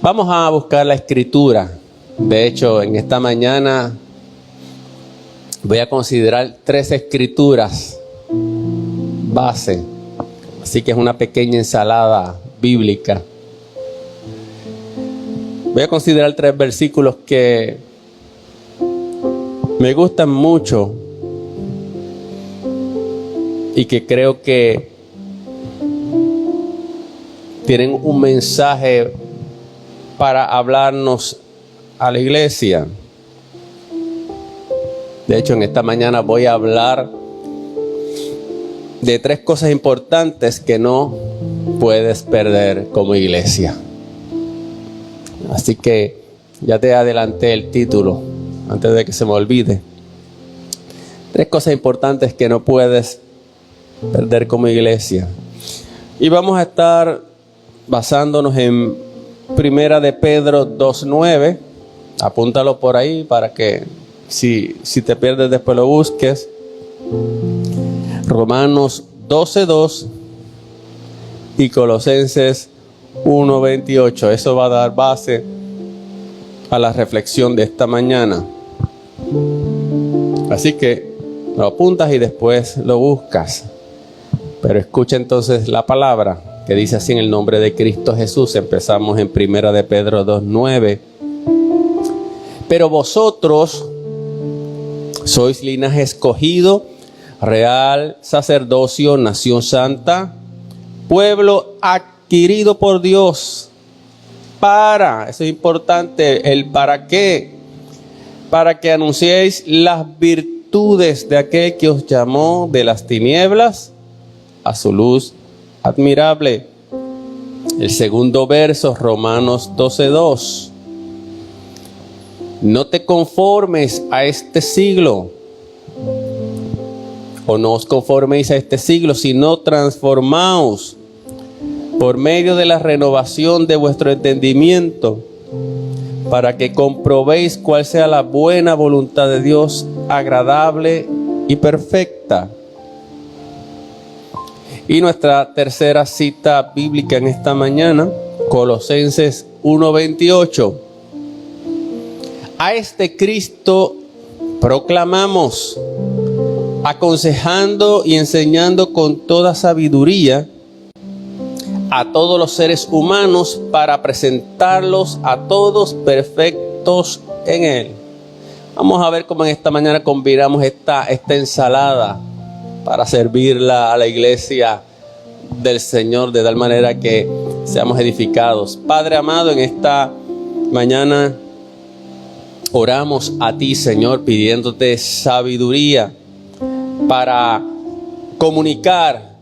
Vamos a buscar la escritura. De hecho, en esta mañana voy a considerar 3 escrituras base. Así que es una pequeña ensalada bíblica. Voy a considerar 3 versículos que me gustan mucho y que creo que tienen un mensaje para hablarnos a la iglesia. De hecho, en esta mañana voy a hablar de 3 cosas importantes que no puedes perder como iglesia. Así que ya te adelanté el título antes de que se me olvide. 3 cosas importantes que no puedes perder como iglesia. Y vamos a estar basándonos en Primera de Pedro 2:9. Apúntalo por ahí para que si te pierdes después lo busques. Romanos 12:2 y Colosenses 1:28. Eso va a dar base a la reflexión de esta mañana. Así que lo apuntas y después lo buscas. Pero escucha entonces la palabra que dice así: en el nombre de Cristo Jesús. Empezamos en Primera de Pedro 2:9. Pero vosotros sois linaje escogido, real sacerdocio, nación santa, pueblo adquirido por Dios. Eso es importante, el para qué. Para que anunciéis las virtudes de aquel que os llamó de las tinieblas a su luz admirable. El segundo verso, Romanos 12:2. No te conformes a este siglo, o no os conforméis a este siglo, sino transformaos por medio de la renovación de vuestro entendimiento, para que comprobéis cuál sea la buena voluntad de Dios, agradable y perfecta. Y nuestra tercera cita bíblica en esta mañana, Colosenses 1:28. A este Cristo proclamamos, aconsejando y enseñando con toda sabiduría a todos los seres humanos, para presentarlos a todos perfectos en Él. Vamos a ver cómo en esta mañana combinamos esta ensalada para servirla a la iglesia del Señor de tal manera que seamos edificados. Padre amado, en esta mañana oramos a ti, Señor, pidiéndote sabiduría para comunicar,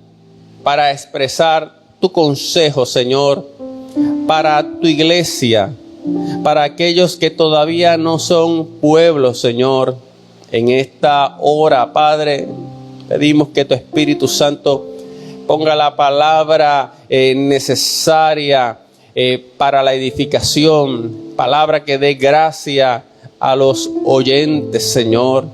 para expresar tu consejo, Señor, para tu iglesia, para aquellos que todavía no son pueblo, Señor. En esta hora, Padre, pedimos que tu Espíritu Santo ponga la palabra necesaria para la edificación, palabra que dé gracia a los oyentes, Señor.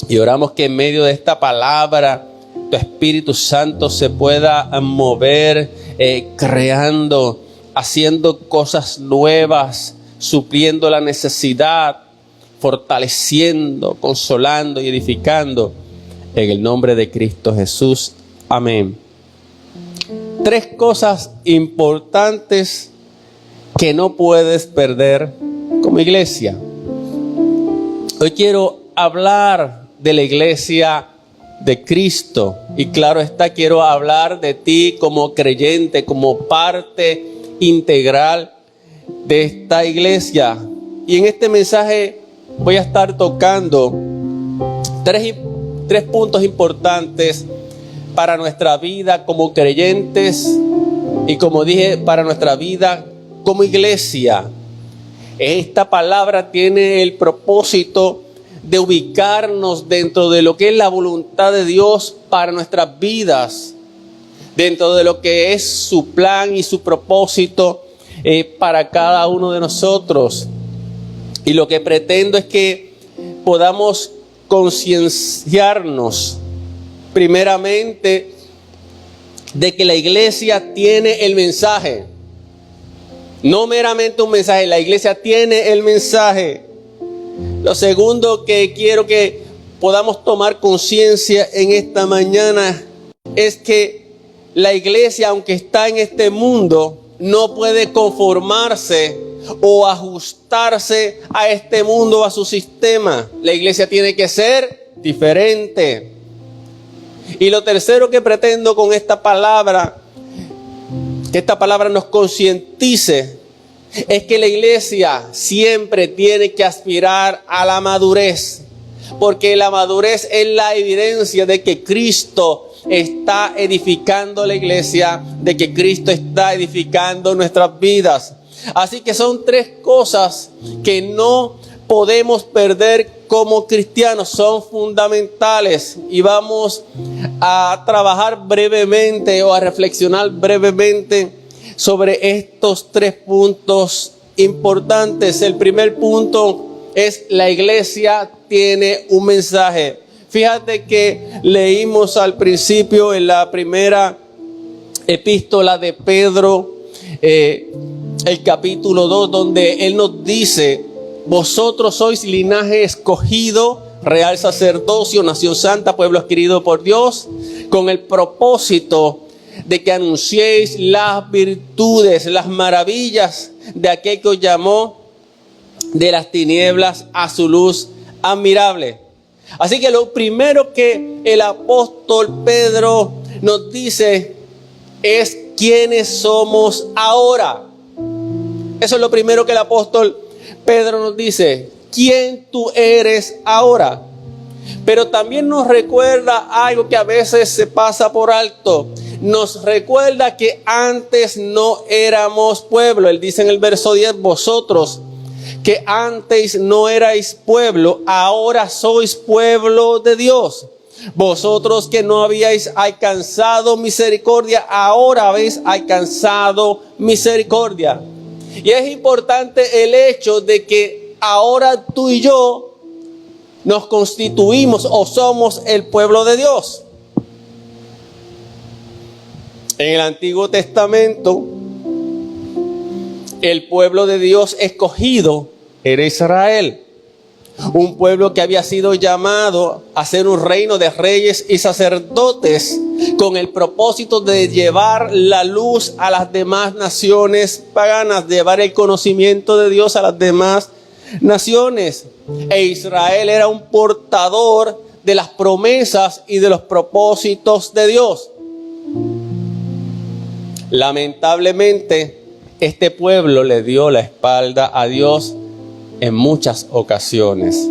Y oramos que en medio de esta palabra tu Espíritu Santo se pueda mover, creando, haciendo cosas nuevas, supliendo la necesidad, fortaleciendo, consolando y edificando. En el nombre de Cristo Jesús. Amén. 3 cosas importantes que no puedes perder como iglesia. Hoy quiero hablar de la iglesia de Cristo. Y claro está, quiero hablar de ti como creyente, como parte integral de esta iglesia. Y en este mensaje voy a estar tocando tres puntos importantes para nuestra vida como creyentes y, como dije, para nuestra vida como iglesia. Esta palabra tiene el propósito de ubicarnos dentro de lo que es la voluntad de Dios para nuestras vidas, dentro de lo que es su plan y su propósito para cada uno de nosotros. Y lo que pretendo es que podamos concienciarnos primeramente de que la iglesia tiene el mensaje. No meramente un mensaje, la iglesia tiene el mensaje. Lo segundo que quiero que podamos tomar conciencia en esta mañana es que la iglesia, aunque está en este mundo, no puede conformarse o ajustarse a este mundo, a su sistema. La iglesia tiene que ser diferente. Y lo tercero que pretendo con esta palabra, que esta palabra nos concientice, es que la iglesia siempre tiene que aspirar a la madurez, porque la madurez es la evidencia de que Cristo está edificando la iglesia, de que Cristo está edificando nuestras vidas. Así que son tres cosas que no podemos perder como cristianos, son fundamentales, y vamos a trabajar brevemente o a reflexionar brevemente sobre estos tres puntos importantes. El primer punto es: la iglesia tiene un mensaje. Fíjate que leímos al principio en la primera epístola de Pedro, el capítulo 2, donde él nos dice: vosotros sois linaje escogido, real sacerdocio, nación santa, pueblo adquirido por Dios, con el propósito de que anunciéis las virtudes, las maravillas de aquel que os llamó de las tinieblas a su luz admirable. Así que lo primero que el apóstol Pedro nos dice es quiénes somos ahora. Eso es lo primero que el apóstol Pedro nos dice: ¿quién tú eres ahora? Pero también nos recuerda algo que a veces se pasa por alto. Nos recuerda que antes no éramos pueblo. Él dice en el verso 10: vosotros que antes no erais pueblo, ahora sois pueblo de Dios. Vosotros que no habíais alcanzado misericordia, ahora habéis alcanzado misericordia. Y es importante el hecho de que ahora tú y yo nos constituimos o somos el pueblo de Dios. En el Antiguo Testamento, el pueblo de Dios escogido era Israel, un pueblo que había sido llamado a ser un reino de reyes y sacerdotes, con el propósito de llevar la luz a las demás naciones paganas, llevar el conocimiento de Dios a las demás naciones. E Israel era un portador de las promesas y de los propósitos de Dios. Lamentablemente, este pueblo le dio la espalda a Dios en muchas ocasiones.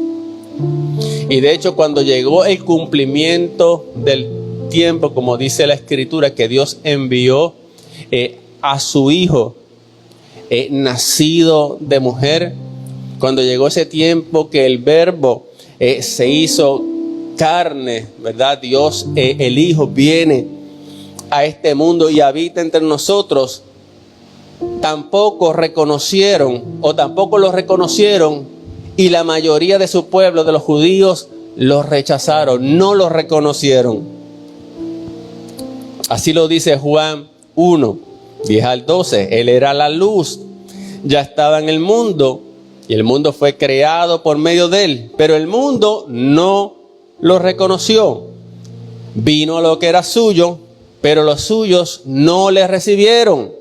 Y de hecho, cuando llegó el cumplimiento del tiempo, como dice la Escritura, que Dios envió a su Hijo nacido de mujer, cuando llegó ese tiempo que el Verbo se hizo carne, ¿verdad? Dios, el Hijo, viene a este mundo y habita entre nosotros. Tampoco lo reconocieron, y la mayoría de su pueblo, de los judíos, los rechazaron, no los reconocieron. Así lo dice Juan 1, 10 al 12. Él era la luz, ya estaba en el mundo, y el mundo fue creado por medio de él, pero el mundo no lo reconoció. Vino a lo que era suyo, pero los suyos no le recibieron.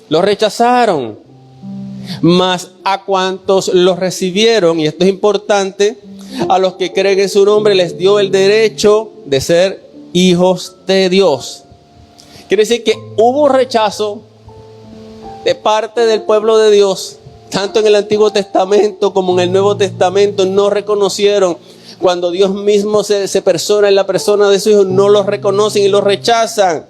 Lo rechazaron. Mas a cuantos los recibieron, y esto es importante, a los que creen en su nombre les dio el derecho de ser hijos de Dios. Quiere decir que hubo rechazo de parte del pueblo de Dios, tanto en el Antiguo Testamento como en el Nuevo Testamento. No reconocieron. Cuando Dios mismo se persona en la persona de su Hijo, no los reconocen y los rechazan.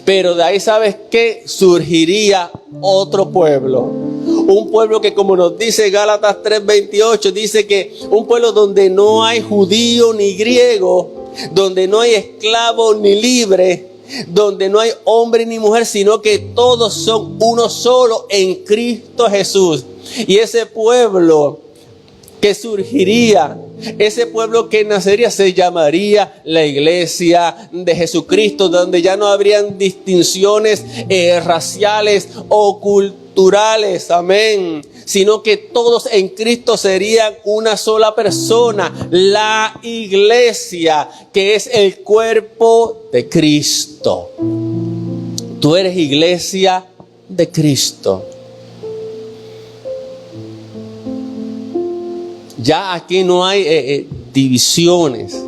Pero de ahí, ¿sabes qué? Surgiría otro pueblo. Un pueblo que, como nos dice Gálatas 3:28, dice que un pueblo donde no hay judío ni griego, donde no hay esclavo ni libre, donde no hay hombre ni mujer, sino que todos son uno solo en Cristo Jesús. Y ese pueblo que surgiría, ese pueblo que nacería, se llamaría la iglesia de Jesucristo, donde ya no habrían distinciones raciales o culturales, amén, sino que todos en Cristo serían una sola persona, la iglesia, que es el cuerpo de Cristo. Tú eres iglesia de Cristo. Ya aquí no hay divisiones.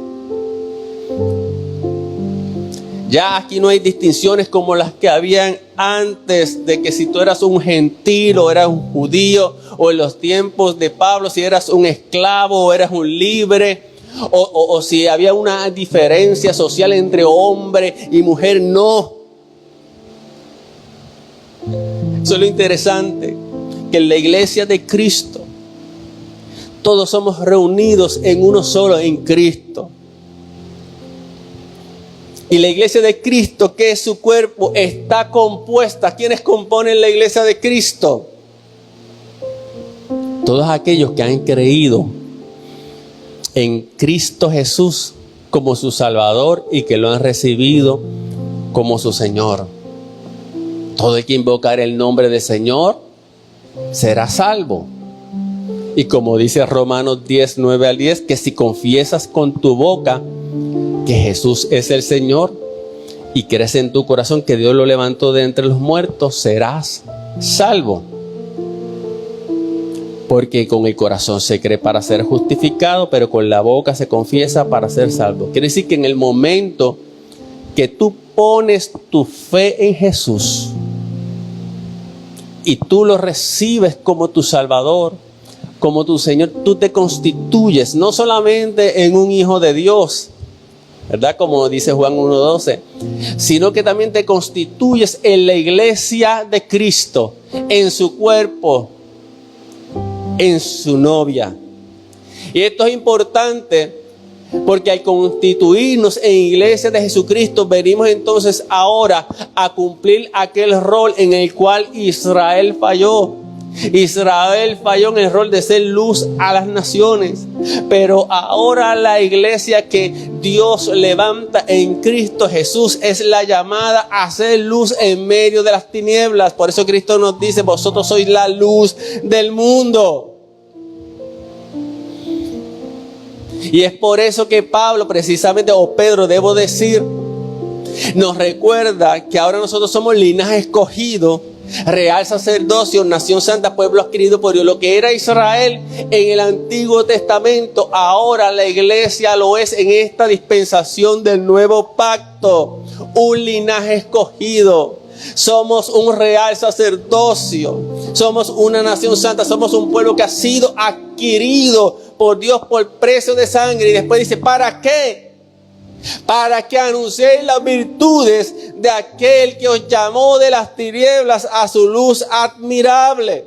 Ya aquí no hay distinciones como las que habían antes, de que si tú eras un gentil o eras un judío, o en los tiempos de Pablo si eras un esclavo o eras un libre, o si había una diferencia social entre hombre y mujer. No. Eso es lo interesante, que en la iglesia de Cristo todos somos reunidos en uno solo, en Cristo. Y la iglesia de Cristo, que es su cuerpo, está compuesta. ¿Quiénes componen la iglesia de Cristo? Todos aquellos que han creído en Cristo Jesús como su Salvador y que lo han recibido como su Señor. Todo el que invocar el nombre del Señor será salvo. Y como dice Romanos 10, 9 al 10, que si confiesas con tu boca que Jesús es el Señor y crees en tu corazón que Dios lo levantó de entre los muertos, serás salvo. Porque con el corazón se cree para ser justificado, pero con la boca se confiesa para ser salvo. Quiere decir que en el momento que tú pones tu fe en Jesús y tú lo recibes como tu Salvador, como tu Señor, tú te constituyes no solamente en un hijo de Dios, ¿verdad? Como dice Juan 1:12, sino que también te constituyes en la iglesia de Cristo, en su cuerpo, en su novia. Y esto es importante porque al constituirnos en iglesia de Jesucristo, venimos entonces ahora a cumplir aquel rol en el cual Israel falló. Israel falló en el rol de ser luz a las naciones, pero ahora la iglesia que Dios levanta en Cristo Jesús es la llamada a ser luz en medio de las tinieblas. Por eso Cristo nos dice: vosotros sois la luz del mundo. Y es por eso que Pablo, precisamente, o Pedro, debo decir, nos recuerda que ahora nosotros somos linaje escogido, real sacerdocio, nación santa, pueblo adquirido por Dios. Lo que era Israel en el Antiguo Testamento, ahora la iglesia lo es en esta dispensación del nuevo pacto. Un linaje escogido. Somos un real sacerdocio. Somos una nación santa. Somos un pueblo que ha sido adquirido por Dios por precio de sangre. Y después dice: ¿para qué? Para que anunciéis las virtudes de aquel que os llamó de las tinieblas a su luz admirable.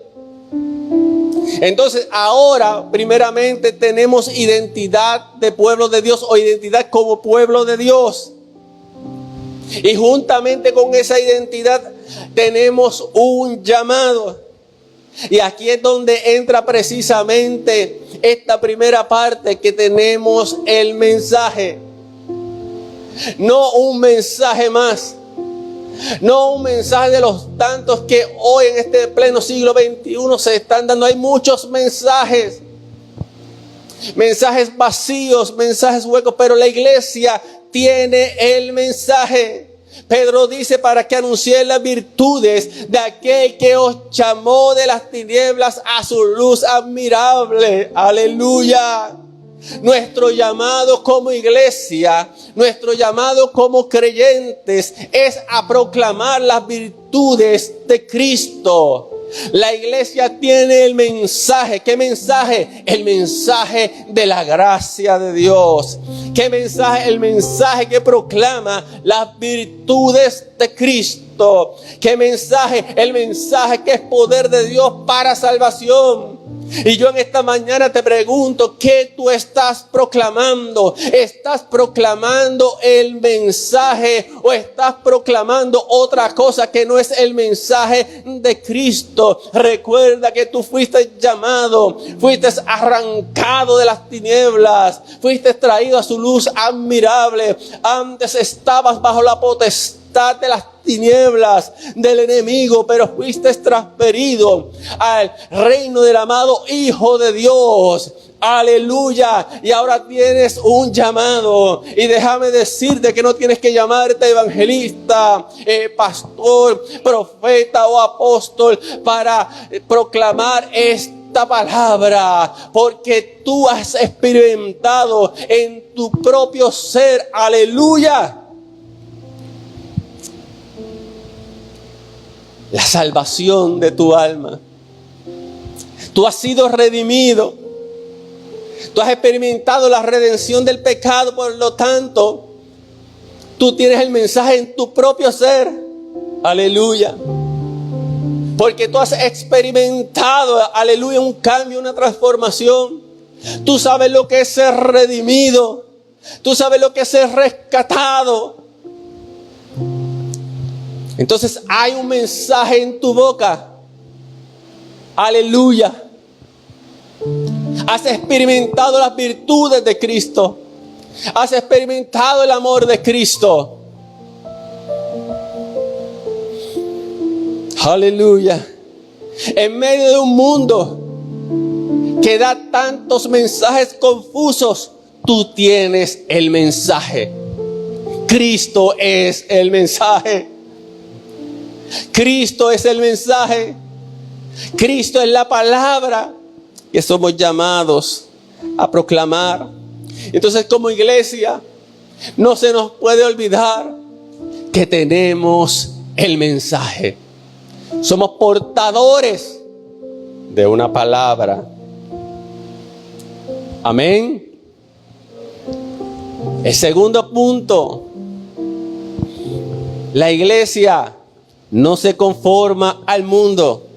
Entonces ahora primeramente tenemos identidad de pueblo de Dios, o identidad como pueblo de Dios. Y juntamente con esa identidad tenemos un llamado. Y aquí es donde entra precisamente esta primera parte, que tenemos el mensaje. No un mensaje más, no un mensaje de los tantos que hoy en este pleno siglo XXI se están dando. Hay muchos mensajes, mensajes vacíos, mensajes huecos, pero la iglesia tiene el mensaje. Pedro dice: para que anunciéis las virtudes de aquel que os llamó de las tinieblas a su luz admirable. Aleluya. Nuestro llamado como iglesia, nuestro llamado como creyentes es a proclamar las virtudes de Cristo. La iglesia tiene el mensaje. ¿Qué mensaje? El mensaje de la gracia de Dios. ¿Qué mensaje? El mensaje que proclama las virtudes de Cristo. ¿Qué mensaje? El mensaje que es poder de Dios para salvación. Y yo en esta mañana te pregunto, ¿qué tú estás proclamando? ¿Estás proclamando el mensaje o estás proclamando otra cosa que no es el mensaje de Cristo? Recuerda que tú fuiste llamado, fuiste arrancado de las tinieblas, fuiste traído a su luz admirable. Antes estabas bajo la potestad de las tinieblas del enemigo, pero fuiste transferido al reino del amado Hijo de Dios. Aleluya. Y ahora tienes un llamado. Y déjame decirte que no tienes que llamarte evangelista, pastor, profeta o apóstol para proclamar esta palabra, porque tú has experimentado en tu propio ser, aleluya, la salvación de tu alma. Tú has sido redimido. Tú has experimentado la redención del pecado. Por lo tanto, tú tienes el mensaje en tu propio ser. Aleluya. Porque tú has experimentado, aleluya, un cambio, una transformación. Tú sabes lo que es ser redimido. Tú sabes lo que es ser rescatado. Entonces hay un mensaje en tu boca. Aleluya. Has experimentado las virtudes de Cristo. Has experimentado el amor de Cristo. Aleluya. En medio de un mundo que da tantos mensajes confusos, tú tienes el mensaje. Cristo es el mensaje. Cristo es el mensaje. Cristo es la palabra que somos llamados a proclamar. Entonces, como iglesia, no se nos puede olvidar que tenemos el mensaje. Somos portadores de una palabra. Amén. El segundo punto: la iglesia no se conforma al mundo.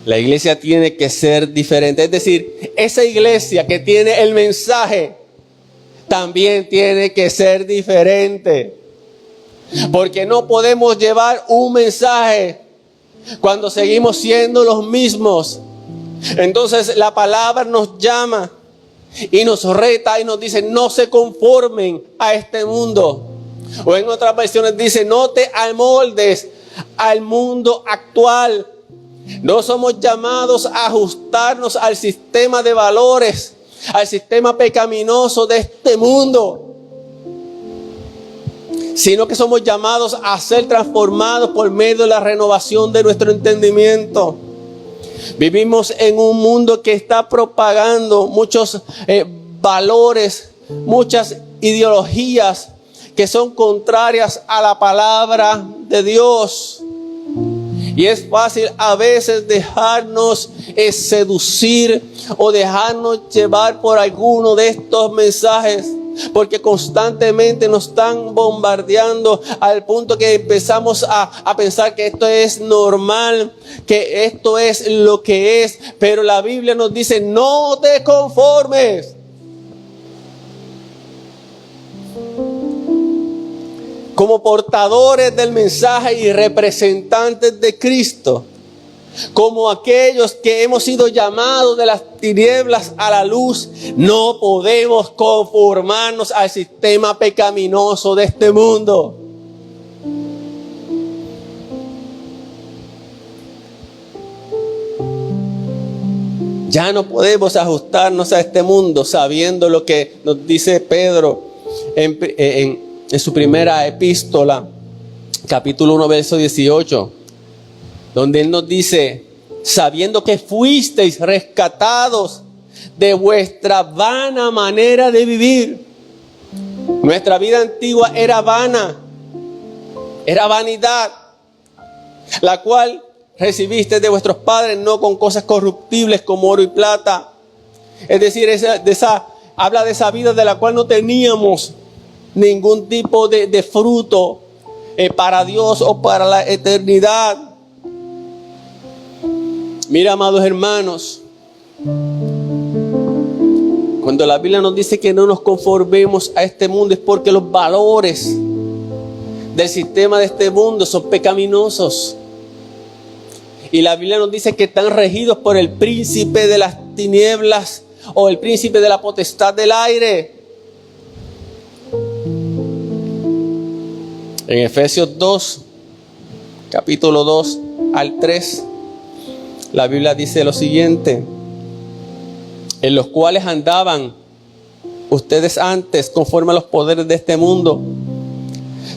La iglesia tiene que ser diferente. Es decir, esa iglesia que tiene el mensaje también tiene que ser diferente. Porque no podemos llevar un mensaje cuando seguimos siendo los mismos. Entonces la palabra nos llama y nos reta y nos dice: no se conformen a este mundo. O en otras versiones dice: no te amoldes al mundo actual. No somos llamados a ajustarnos al sistema de valores, al sistema pecaminoso de este mundo, sino que somos llamados a ser transformados por medio de la renovación de nuestro entendimiento. Vivimos en un mundo que está propagando muchos valores, muchas ideologías que son contrarias a la palabra de Dios. Y es fácil a veces dejarnos seducir o dejarnos llevar por alguno de estos mensajes, porque constantemente nos están bombardeando al punto que empezamos a pensar que esto es normal, que esto es lo que es. Pero la Biblia nos dice: no te conformes. Como portadores del mensaje y representantes de Cristo, como aquellos que hemos sido llamados de las tinieblas a la luz, no podemos conformarnos al sistema pecaminoso de este mundo. Ya no podemos ajustarnos a este mundo, sabiendo lo que nos dice Pedro en su primera epístola, capítulo 1, verso 18, donde él nos dice: sabiendo que fuisteis rescatados de vuestra vana manera de vivir. Nuestra vida antigua era vana, era vanidad, la cual recibiste de vuestros padres, no con cosas corruptibles como oro y plata. Es decir, habla de esa vida de la cual no teníamos ningún tipo de fruto para Dios o para la eternidad. Mira, amados hermanos, Cuando la Biblia nos dice que no nos conformemos a este mundo, es porque los valores del sistema de este mundo son pecaminosos. Y la Biblia nos dice que están regidos por el príncipe de las tinieblas o el príncipe de la potestad del aire. En Efesios 2, capítulo 2 al 3, la Biblia dice lo siguiente: en los cuales andaban ustedes antes conforme a los poderes de este mundo,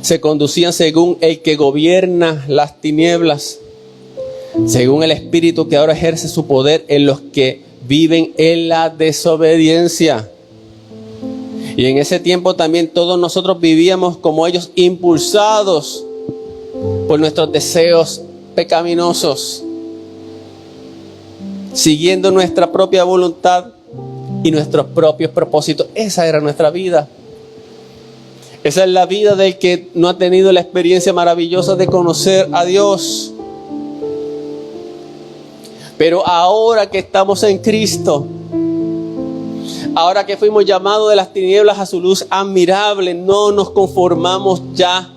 se conducían según el que gobierna las tinieblas, según el espíritu que ahora ejerce su poder en los que viven en la desobediencia. Y en ese tiempo también todos nosotros vivíamos como ellos, impulsados por nuestros deseos pecaminosos, siguiendo nuestra propia voluntad y nuestros propios propósitos. Esa era nuestra vida. Esa es la vida del que no ha tenido la experiencia maravillosa de conocer a Dios. Pero ahora que estamos en Cristo, ahora que fuimos llamados de las tinieblas a su luz admirable, no nos conformamos ya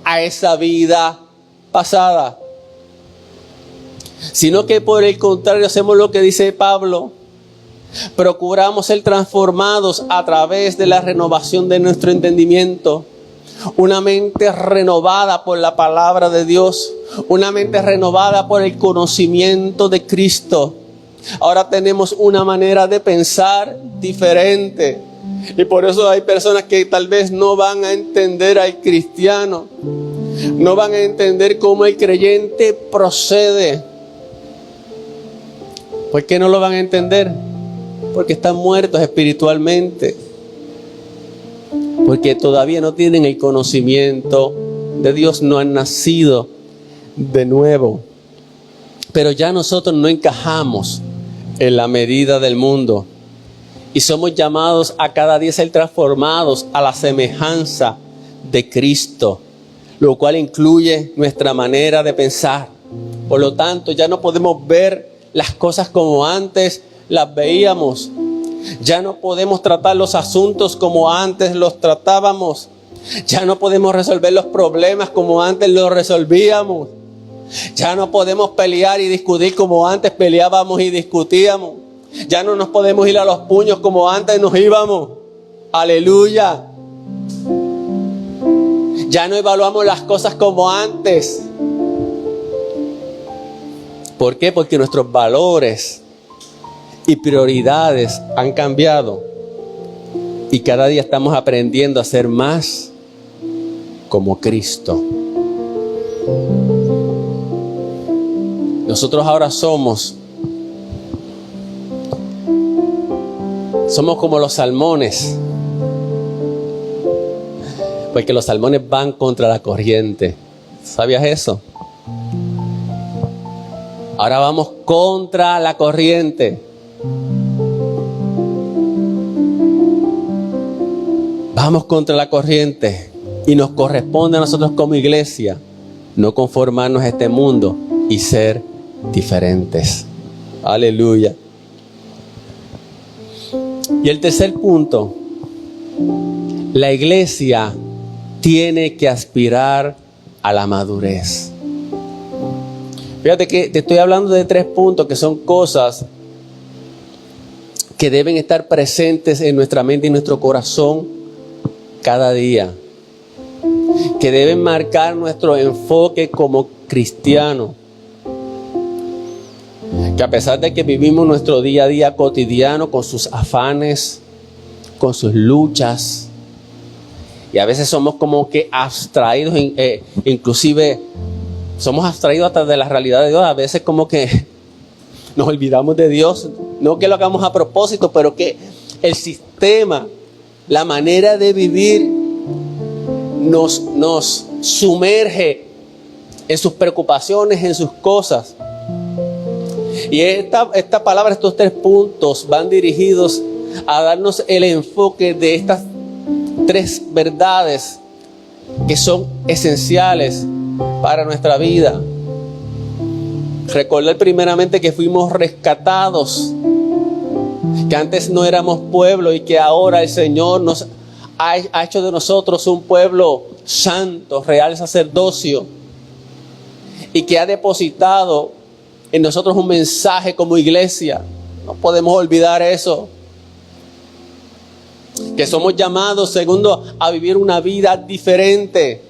a esa vida pasada, sino que por el contrario hacemos lo que dice Pablo: procuramos ser transformados a través de la renovación de nuestro entendimiento. Una mente renovada por la palabra de Dios, una mente renovada por el conocimiento de Cristo. Ahora tenemos una manera de pensar diferente. Y por eso hay personas que tal vez no van a entender al cristiano, no van a entender cómo el creyente procede. ¿Por qué no lo van a entender? Porque están muertos espiritualmente, porque todavía no tienen el conocimiento de Dios, no han nacido de nuevo. Pero ya nosotros no encajamos en la medida del mundo y somos llamados a cada día ser transformados a la semejanza de Cristo, lo cual incluye nuestra manera de pensar. Por lo tanto, ya no podemos ver las cosas como antes las veíamos. Ya no podemos tratar los asuntos como antes los tratábamos. Ya no podemos resolver los problemas como antes los resolvíamos. Ya no podemos pelear y discutir como antes peleábamos y discutíamos. Ya no nos podemos ir a los puños como antes nos íbamos. Aleluya. Ya no evaluamos las cosas como antes. ¿Por qué? Porque nuestros valores y prioridades han cambiado. Y cada día estamos aprendiendo a ser más como Cristo. Nosotros ahora somos como los salmones, porque los salmones van contra la corriente. ¿Sabías eso? Ahora vamos contra la corriente. Vamos contra la corriente y nos corresponde a nosotros como iglesia no conformarnos a este mundo y ser diferentes. Aleluya. Y el tercer punto: la iglesia tiene que aspirar a la madurez. Fíjate que te estoy hablando de 3 puntos que son cosas que deben estar presentes en nuestra mente y nuestro corazón cada día, que deben marcar nuestro enfoque como cristiano. Que a pesar de que vivimos nuestro día a día cotidiano con sus afanes, con sus luchas, y a veces somos como que abstraídos, inclusive somos abstraídos hasta de la realidad de Dios. A veces como que nos olvidamos de Dios, no que lo hagamos a propósito, pero que el sistema, la manera de vivir nos sumerge en sus preocupaciones, en sus cosas. Y esta palabra, estos 3 puntos van dirigidos a darnos el enfoque de estas 3 verdades que son esenciales para nuestra vida. Recordar primeramente que fuimos rescatados que antes no éramos pueblo y que ahora el Señor nos ha hecho de nosotros un pueblo santo, real sacerdocio, y que ha depositado en nosotros un mensaje como iglesia. No podemos olvidar eso. Que somos llamados, segundo, a vivir una vida diferente,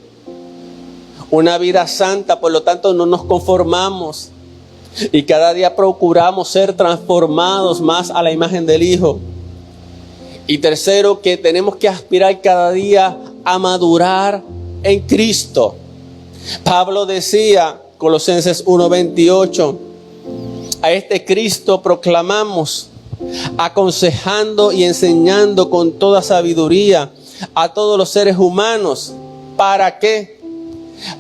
una vida santa. Por lo tanto, no nos conformamos y cada día procuramos ser transformados más a la imagen del Hijo. Y tercero, que tenemos que aspirar cada día a madurar en Cristo. Pablo decía, Colosenses 1:28, a este Cristo proclamamos, aconsejando y enseñando con toda sabiduría a todos los seres humanos. ¿Para qué?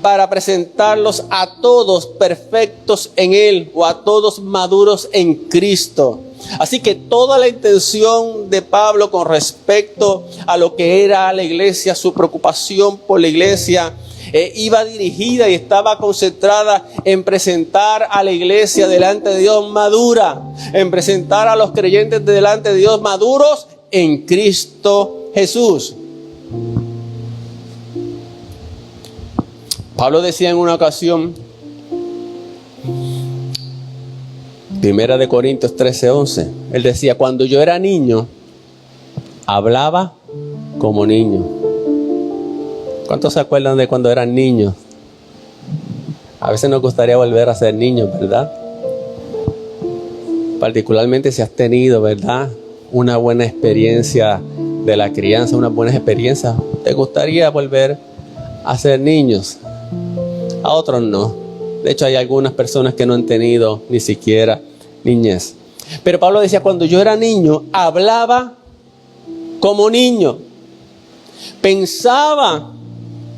Para presentarlos a todos perfectos en Él, o a todos maduros en Cristo. Así que toda la intención de Pablo con respecto a lo que era la iglesia, su preocupación por la iglesia, iba dirigida y estaba concentrada en presentar a la iglesia delante de Dios madura, en presentar a los creyentes delante de Dios maduros en Cristo Jesús. Pablo decía en una ocasión, 1 Corintios 13:11, él decía, cuando yo era niño, hablaba como niño. ¿Cuántos se acuerdan de cuando eran niños? A veces nos gustaría volver a ser niños, ¿verdad? Particularmente si has tenido, ¿verdad?, una buena experiencia de la crianza, una buena experiencia, ¿te gustaría volver a ser niños? A otros no. De hecho, hay algunas personas que no han tenido ni siquiera niñez. Pero Pablo decía, cuando yo era niño, hablaba como niño, pensaba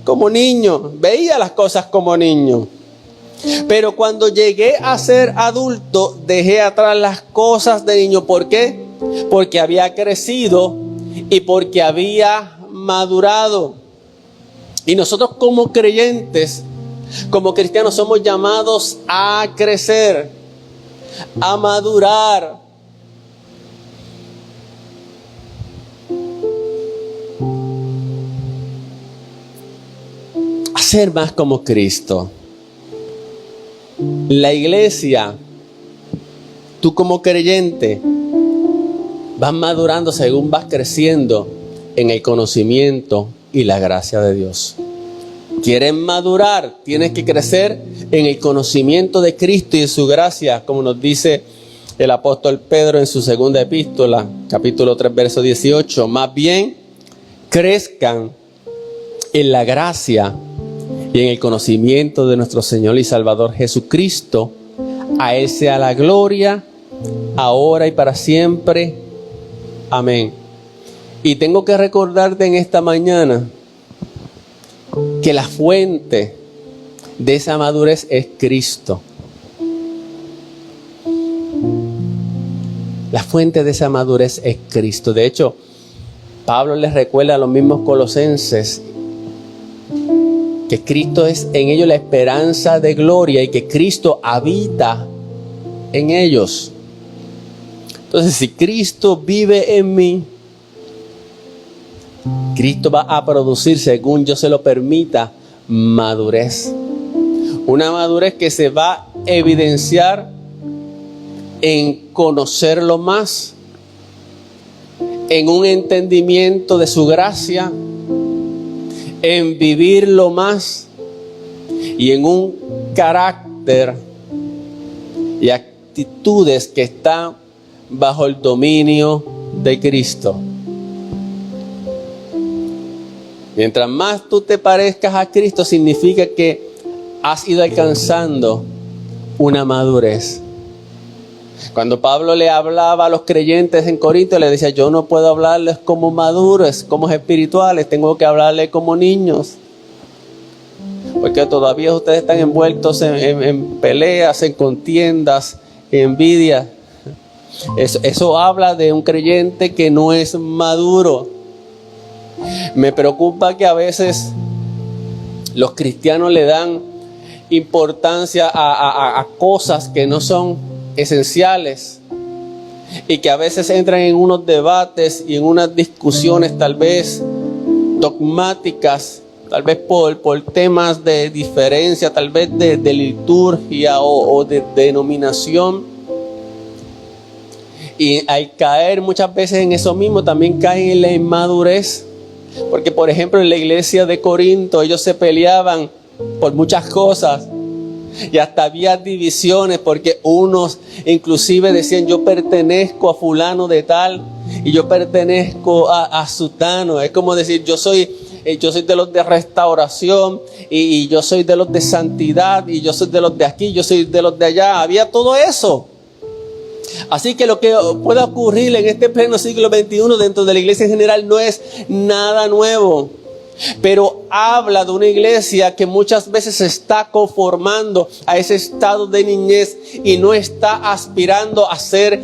como niño, veía las cosas como niño. Pero cuando llegué a ser adulto, dejé atrás las cosas de niño. ¿Por qué? Porque había crecido y porque había madurado. Y nosotros como creyentes, como cristianos, somos llamados a crecer, a madurar. A ser más como Cristo. La iglesia, tú como creyente, vas madurando según vas creciendo en el conocimiento y la gracia de Dios. ¿Quieres madurar? Tienes que crecer en el conocimiento de Cristo y de su gracia, como nos dice el apóstol Pedro en su segunda epístola, capítulo 3, verso 18. Más bien, crezcan en la gracia y en el conocimiento de nuestro Señor y Salvador Jesucristo. A Él sea la gloria, ahora y para siempre. Amén. Y tengo que recordarte en esta mañana que la fuente de esa madurez es Cristo. La fuente de esa madurez es Cristo. De hecho, Pablo les recuerda a los mismos colosenses que Cristo es en ellos la esperanza de gloria y que Cristo habita en ellos. Entonces, si Cristo vive en mí, Cristo va a producir, según yo se lo permita, madurez. Una madurez que se va a evidenciar en conocerlo más, en un entendimiento de su gracia, en vivirlo más y en un carácter y actitudes que están bajo el dominio de Cristo. Mientras más tú te parezcas a Cristo, significa que has ido alcanzando una madurez. Cuando Pablo le hablaba a los creyentes en Corinto, le decía, yo no puedo hablarles como maduros, como espirituales, tengo que hablarles como niños. Porque todavía ustedes están envueltos en peleas, en contiendas, en envidia. Eso habla de un creyente que no es maduro. Me preocupa que a veces los cristianos le dan importancia a cosas que no son esenciales. y que a veces entran en unos debates y en unas discusiones tal vez dogmáticas, tal vez por temas de diferencia, tal vez de liturgia o de denominación. Y al caer muchas veces en eso mismo, también caen en la inmadurez. Porque, por ejemplo, en la iglesia de Corinto, ellos se peleaban por muchas cosas. Y hasta había divisiones, porque unos inclusive decían: yo pertenezco a fulano de tal, y yo pertenezco a sutano. Es como decir: yo soy de los de restauración, y yo soy de los de santidad, y yo soy de los de aquí, yo soy de los de allá. Había todo eso. Así que lo que pueda ocurrir en este pleno siglo XXI dentro de la iglesia en general no es nada nuevo, pero habla de una iglesia que muchas veces se está conformando a ese estado de niñez y no está aspirando a ser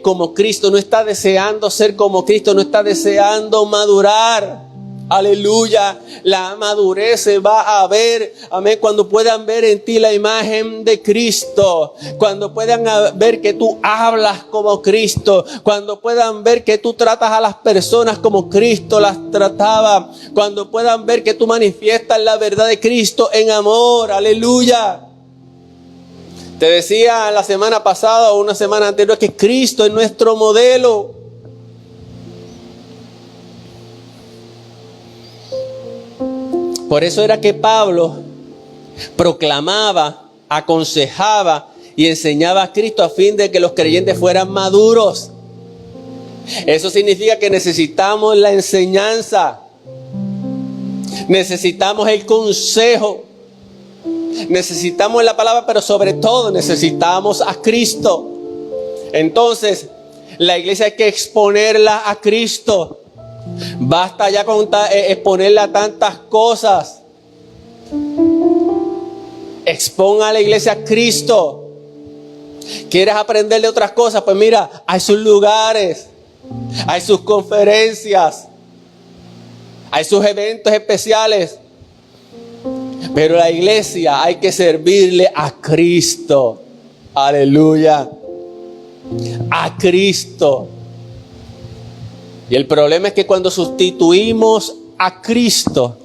como Cristo, no está deseando ser como Cristo, no está deseando madurar. Aleluya, la madurez se va a ver, amén, cuando puedan ver en ti la imagen de Cristo, cuando puedan ver que tú hablas como Cristo, cuando puedan ver que tú tratas a las personas como Cristo las trataba, cuando puedan ver que tú manifiestas la verdad de Cristo en amor. Aleluya. Te decía la semana pasada o una semana anterior que Cristo es nuestro modelo. Por eso era que Pablo proclamaba, aconsejaba y enseñaba a Cristo a fin de que los creyentes fueran maduros. Eso significa que necesitamos la enseñanza, necesitamos el consejo, necesitamos la palabra, pero sobre todo necesitamos a Cristo. Entonces, la iglesia hay que exponerla a Cristo. Basta ya con exponerle a tantas cosas. Exponga a la iglesia a Cristo. ¿Quieres aprender de otras cosas? Pues mira, hay sus lugares, hay sus conferencias, hay sus eventos especiales. Pero la iglesia hay que servirle a Cristo. Aleluya. A Cristo. Y el problema es que cuando sustituimos a Cristo,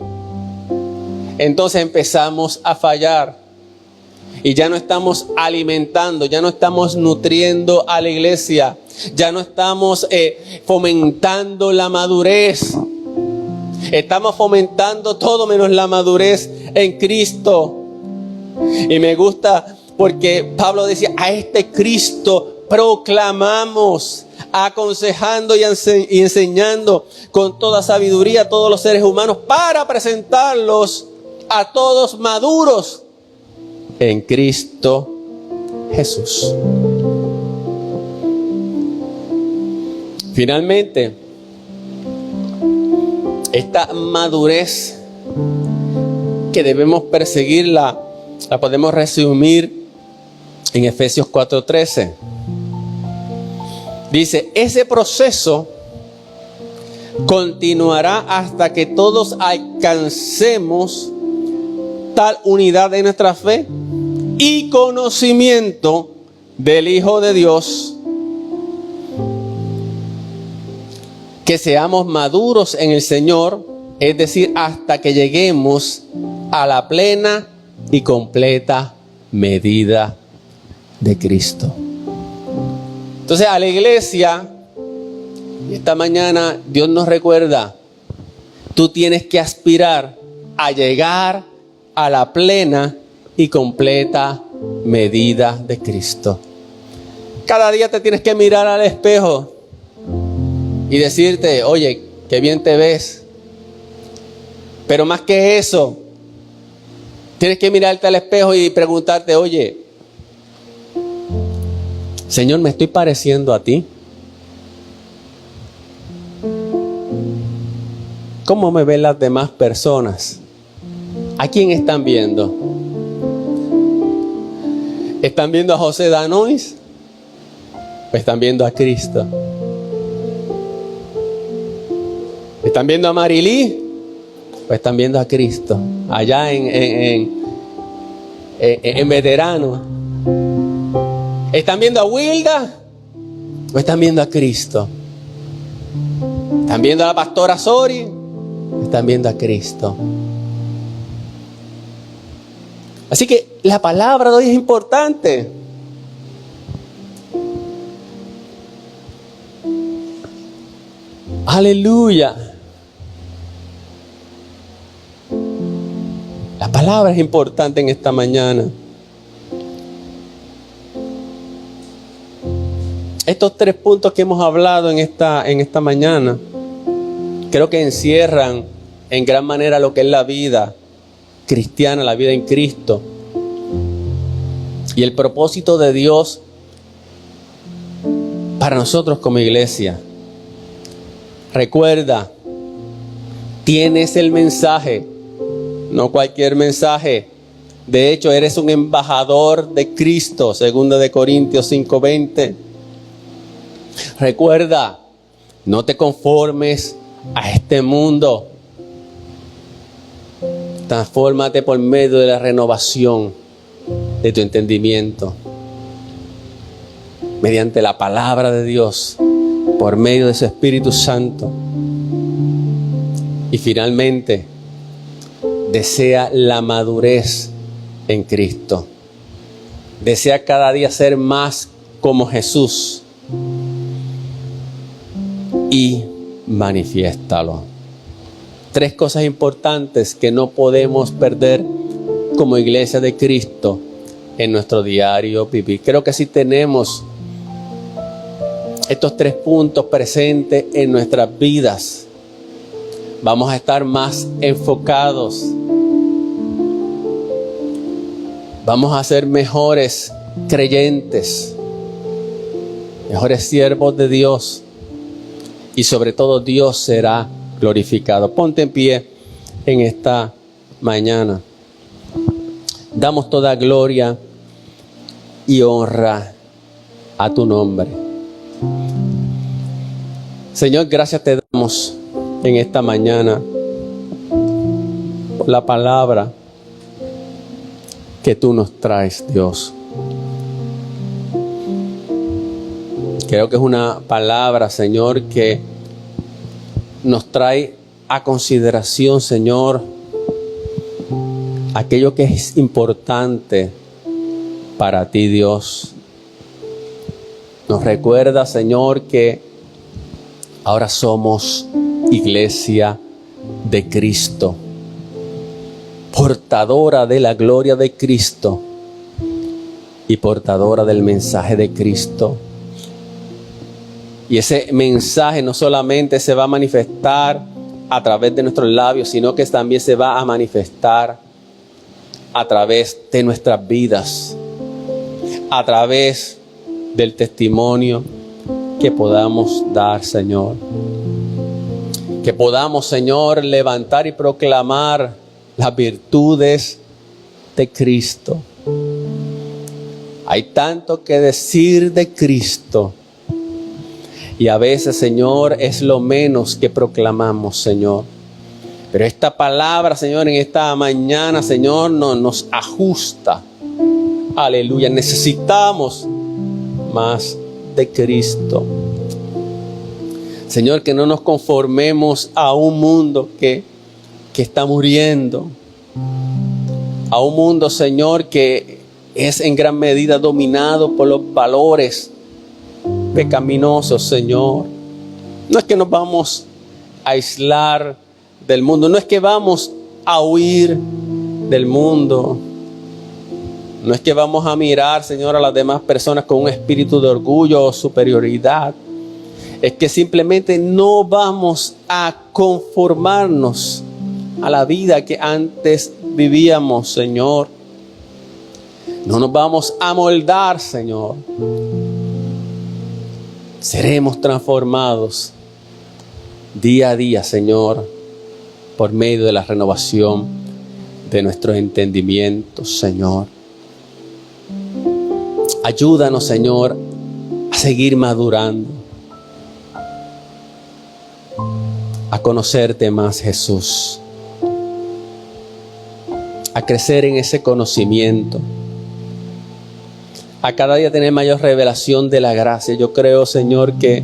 entonces empezamos a fallar. Y ya no estamos alimentando, ya no estamos nutriendo a la iglesia, ya no estamos fomentando la madurez. Estamos fomentando todo menos la madurez en Cristo. Y me gusta porque Pablo decía: a este Cristo proclamamos, aconsejando y enseñando con toda sabiduría a todos los seres humanos, para presentarlos a todos maduros en Cristo Jesús. Finalmente, esta madurez que debemos perseguir la podemos resumir en Efesios 4:13. Dice: ese proceso continuará hasta que todos alcancemos tal unidad de nuestra fe y conocimiento del Hijo de Dios, que seamos maduros en el Señor, es decir, hasta que lleguemos a la plena y completa medida de Cristo. Entonces, a la iglesia, esta mañana Dios nos recuerda: tú tienes que aspirar a llegar a la plena y completa medida de Cristo. Cada día te tienes que mirar al espejo y decirte: oye, qué bien te ves. Pero más que eso, tienes que mirarte al espejo y preguntarte: oye, Señor, ¿me estoy pareciendo a ti? ¿Cómo me ven las demás personas? ¿A quién están viendo? ¿Están viendo a José Danois? ¿O están viendo a Cristo? ¿Están viendo a Marilí? ¿O están viendo a Cristo? Allá en Veterano. ¿Están viendo a Wilda? ¿O están viendo a Cristo? ¿Están viendo a la pastora Sori? ¿Están viendo a Cristo? Así que la palabra de hoy es importante. Aleluya. La palabra es importante en esta mañana. Estos 3 puntos que hemos hablado en esta mañana, creo que encierran en gran manera lo que es la vida cristiana, la vida en Cristo. Y el propósito de Dios para nosotros como iglesia. Recuerda, tienes el mensaje, no cualquier mensaje. De hecho, eres un embajador de Cristo, 2 Corintios 5:20. Recuerda, no te conformes a este mundo. Transfórmate por medio de la renovación de tu entendimiento. Mediante la palabra de Dios, por medio de su Espíritu Santo. Y finalmente, desea la madurez en Cristo. Desea cada día ser más como Jesús. Y manifiéstalo. 3 cosas importantes que no podemos perder como iglesia de Cristo en nuestro diario vivir. Creo que si tenemos estos 3 puntos presentes en nuestras vidas, vamos a estar más enfocados. Vamos a ser mejores creyentes, mejores siervos de Dios. Y sobre todo Dios será glorificado. Ponte en pie en esta mañana. Damos toda gloria y honra a tu nombre. Señor, gracias te damos en esta mañana por la palabra que tú nos traes, Dios. Creo que es una palabra, Señor, que nos trae a consideración, Señor, aquello que es importante para ti, Dios. Nos recuerda, Señor, que ahora somos iglesia de Cristo, portadora de la gloria de Cristo y portadora del mensaje de Cristo. Y ese mensaje no solamente se va a manifestar a través de nuestros labios, sino que también se va a manifestar a través de nuestras vidas, a través del testimonio que podamos dar, Señor. Que podamos, Señor, levantar y proclamar las virtudes de Cristo. Hay tanto que decir de Cristo. Y a veces, Señor, es lo menos que proclamamos, Señor. Pero esta palabra, Señor, en esta mañana, Señor, nos ajusta. Aleluya. Necesitamos más de Cristo. Señor, que no nos conformemos a un mundo que está muriendo. A un mundo, Señor, que es en gran medida dominado por los valores pecaminosos, Señor. No es que nos vamos a aislar del mundo, no es que vamos a huir del mundo, no es que vamos a mirar, Señor, a las demás personas con un espíritu de orgullo o superioridad. Es que simplemente no vamos a conformarnos a la vida que antes vivíamos, Señor. No nos vamos a moldar, Señor. Seremos transformados día a día, Señor, por medio de la renovación de nuestros entendimientos, Señor. Ayúdanos, Señor, a seguir madurando, a conocerte más, Jesús, a crecer en ese conocimiento, a cada día tener mayor revelación de la gracia. Yo creo, Señor, que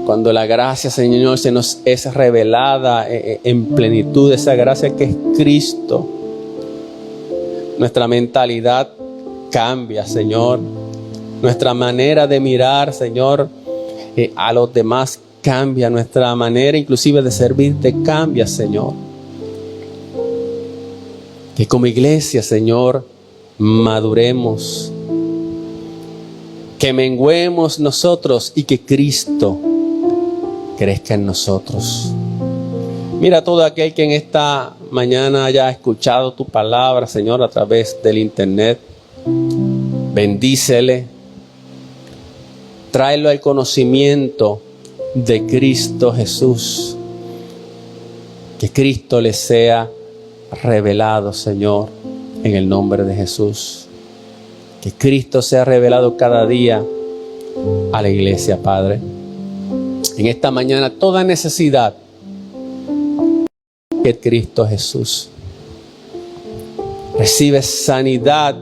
cuando la gracia, Señor, se nos es revelada en plenitud, esa gracia que es Cristo, nuestra mentalidad cambia, Señor. Nuestra manera de mirar, Señor, a los demás cambia. Nuestra manera inclusive de servirte cambia, Señor. Que como iglesia, Señor, maduremos. Que menguemos nosotros y que Cristo crezca en nosotros. Mira todo aquel que en esta mañana haya escuchado tu palabra, Señor, a través del internet. Bendícele. Tráelo al conocimiento de Cristo Jesús. Que Cristo le sea revelado, Señor, en el nombre de Jesús. Que Cristo sea revelado cada día a la iglesia, Padre. En esta mañana toda necesidad que Cristo Jesús. Recibe sanidad,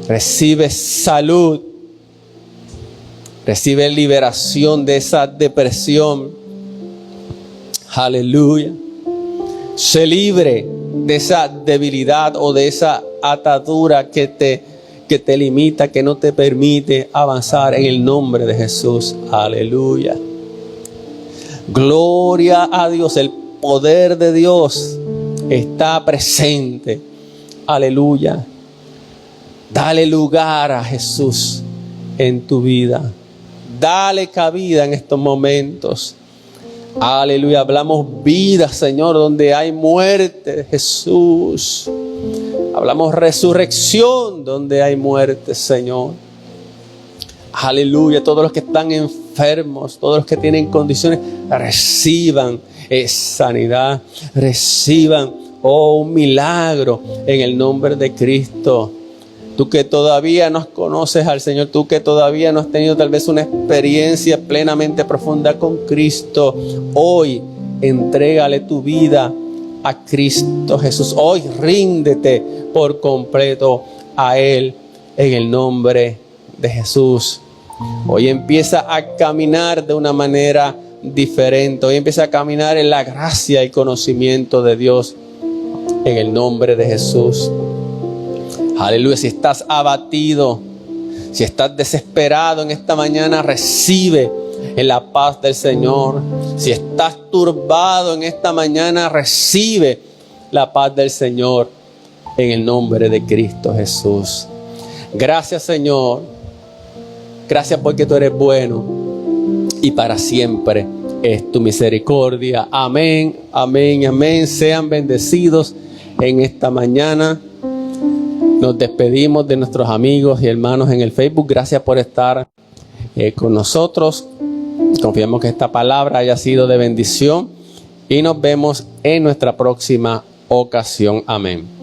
recibe salud, recibe liberación de esa depresión. Aleluya. Sé libre de esa debilidad o de esa atadura que te limita, que no te permite avanzar, en el nombre de Jesús. Aleluya. Gloria a Dios. El poder de Dios está presente. Aleluya. Dale lugar a Jesús en tu vida. Dale cabida en estos momentos. Aleluya. Hablamos vida, Señor, donde hay muerte, Jesús. Hablamos resurrección donde hay muerte, Señor. Aleluya. Todos los que están enfermos, todos los que tienen condiciones, reciban sanidad, reciban un milagro en el nombre de Cristo. Tú que todavía no conoces al Señor, tú que todavía no has tenido tal vez una experiencia plenamente profunda con Cristo, hoy entrégale tu vida a Cristo Jesús. Hoy ríndete por completo a Él en el nombre de Jesús. Hoy empieza a caminar de una manera diferente. Hoy empieza a caminar en la gracia y conocimiento de Dios en el nombre de Jesús. Aleluya. Si estás abatido, si estás desesperado en esta mañana, recibe en la paz del Señor. Si estás turbado en esta mañana, recibe la paz del Señor en el nombre de Cristo Jesús. Gracias, Señor. Gracias porque tú eres bueno y para siempre es tu misericordia. Amén, amén, amén. Sean bendecidos en esta mañana. Nos despedimos de nuestros amigos y hermanos en el Facebook. Gracias por estar con nosotros. Confiamos que esta palabra haya sido de bendición y nos vemos en nuestra próxima ocasión. Amén.